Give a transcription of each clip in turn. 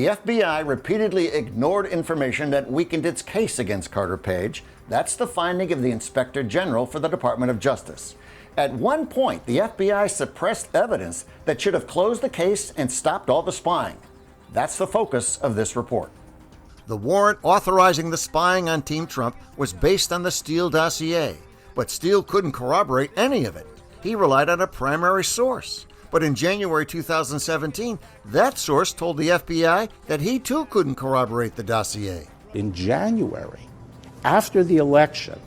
the FBI repeatedly ignored information that weakened its case against Carter Page. That's the finding of the Inspector General for the Department of Justice. At one point, the FBI suppressed evidence that should have closed the case and stopped all the spying. That's the focus of this report. The warrant authorizing the spying on Team Trump was based on the Steele dossier, but Steele couldn't corroborate any of it. He relied on a primary source. But in January 2017, that source told the FBI that he too couldn't corroborate the dossier. In January, after the election,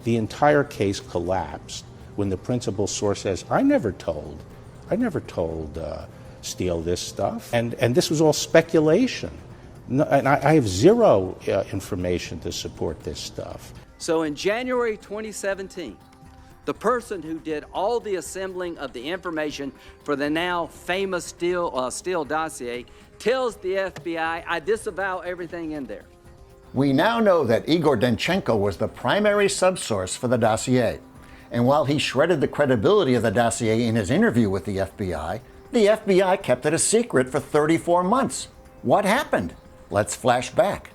the entire case collapsed when the principal source says, I never told Steele this stuff. And this was all speculation. No, and I have zero information to support this stuff. So in January 2017, the person who did all the assembling of the information for the now famous Steele dossier tells the FBI, I disavow everything in there. We now know that Igor Danchenko was the primary subsource for the dossier. And while he shredded the credibility of the dossier in his interview with the FBI kept it a secret for 34 months. What happened? Let's flash back.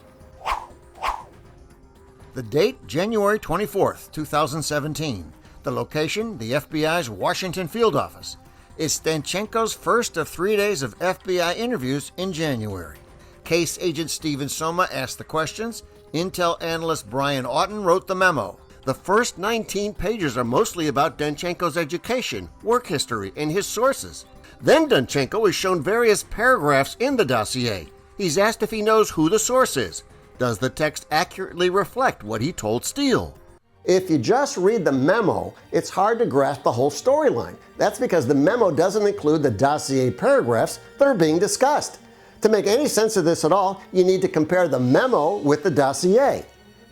The date, January 24th, 2017. The location, the FBI's Washington field office. It's Danchenko's first of 3 days of FBI interviews in January. Case agent Steven Soma asked the questions. Intel analyst Brian Auten wrote the memo. The first 19 pages are mostly about Danchenko's education, work history, and his sources. Then Danchenko is shown various paragraphs in the dossier. He's asked if he knows who the source is. Does the text accurately reflect what he told Steele? If you just read the memo, it's hard to grasp the whole storyline. That's because the memo doesn't include the dossier paragraphs that are being discussed. To make any sense of this at all, you need to compare the memo with the dossier.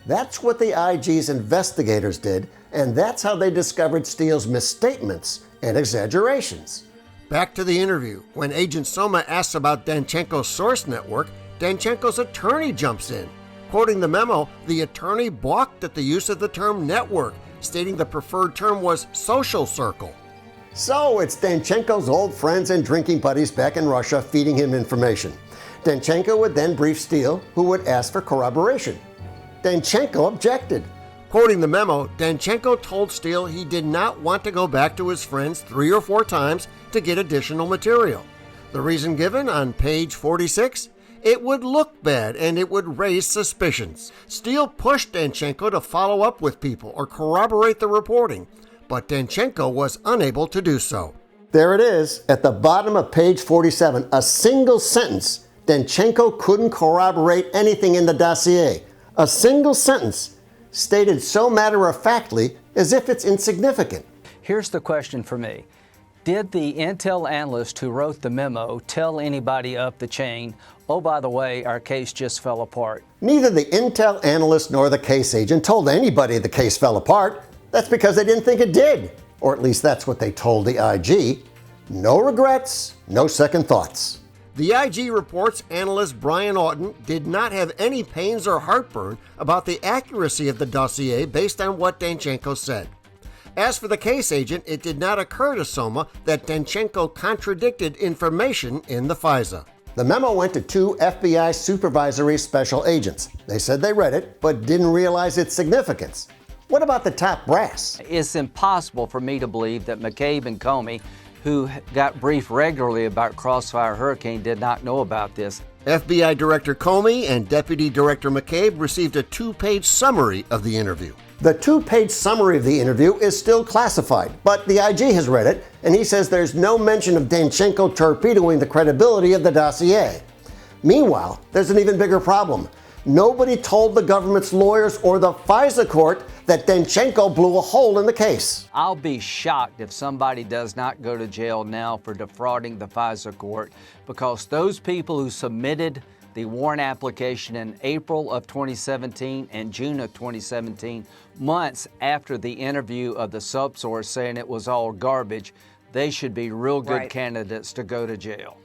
That's what the IG's investigators did, and that's how they discovered Steele's misstatements and exaggerations. Back to the interview. When Agent Soma asks about Danchenko's source network, Danchenko's attorney jumps in. Quoting the memo, the attorney balked at the use of the term network, stating the preferred term was social circle. So it's Danchenko's old friends and drinking buddies back in Russia feeding him information. Danchenko would then brief Steele, who would ask for corroboration. Danchenko objected. Quoting the memo, Danchenko told Steele he did not want to go back to his friends 3 or 4 times to get additional material. The reason given on page 46? It would look bad and it would raise suspicions. Steele pushed Danchenko to follow up with people or corroborate the reporting, but Danchenko was unable to do so. There it is, at the bottom of page 47, a single sentence. Danchenko couldn't corroborate anything in the dossier. A single sentence, stated so matter-of-factly as if it's insignificant. Here's the question for me. Did the Intel analyst who wrote the memo tell anybody up the chain, oh, by the way, our case just fell apart? Neither the Intel analyst nor the case agent told anybody the case fell apart. That's because they didn't think it did. Or at least that's what they told the IG. No regrets, no second thoughts. The IG reports analyst Brian Auten did not have any pains or heartburn about the accuracy of the dossier based on what Danchenko said. As for the case agent, it did not occur to Soma that Danchenko contradicted information in the FISA. The memo went to 2 FBI supervisory special agents. They said they read it, but didn't realize its significance. What about the top brass? It's impossible for me to believe that McCabe and Comey, who got briefed regularly about Crossfire Hurricane, did not know about this. FBI Director Comey and Deputy Director McCabe received a 2-page summary of the interview. The 2-page summary of the interview is still classified, but the IG has read it, and he says there's no mention of Danchenko torpedoing the credibility of the dossier. Meanwhile, there's an even bigger problem. Nobody told the government's lawyers or the FISA court that Danchenko blew a hole in the case. I'll be shocked if somebody does not go to jail now for defrauding the FISA court, because those people who submitted the warrant application in April of 2017 and June of 2017, months after the interview of the subsource saying it was all garbage, they should be real good candidates to go to jail.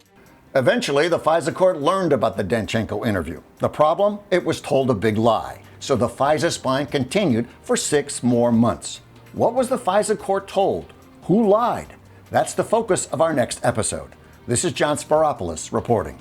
Eventually, the FISA court learned about the Danchenko interview. The problem? It was told a big lie. So the FISA spying continued for 6 more months. What was the FISA court told? Who lied? That's the focus of our next episode. This is John Sparopoulos reporting.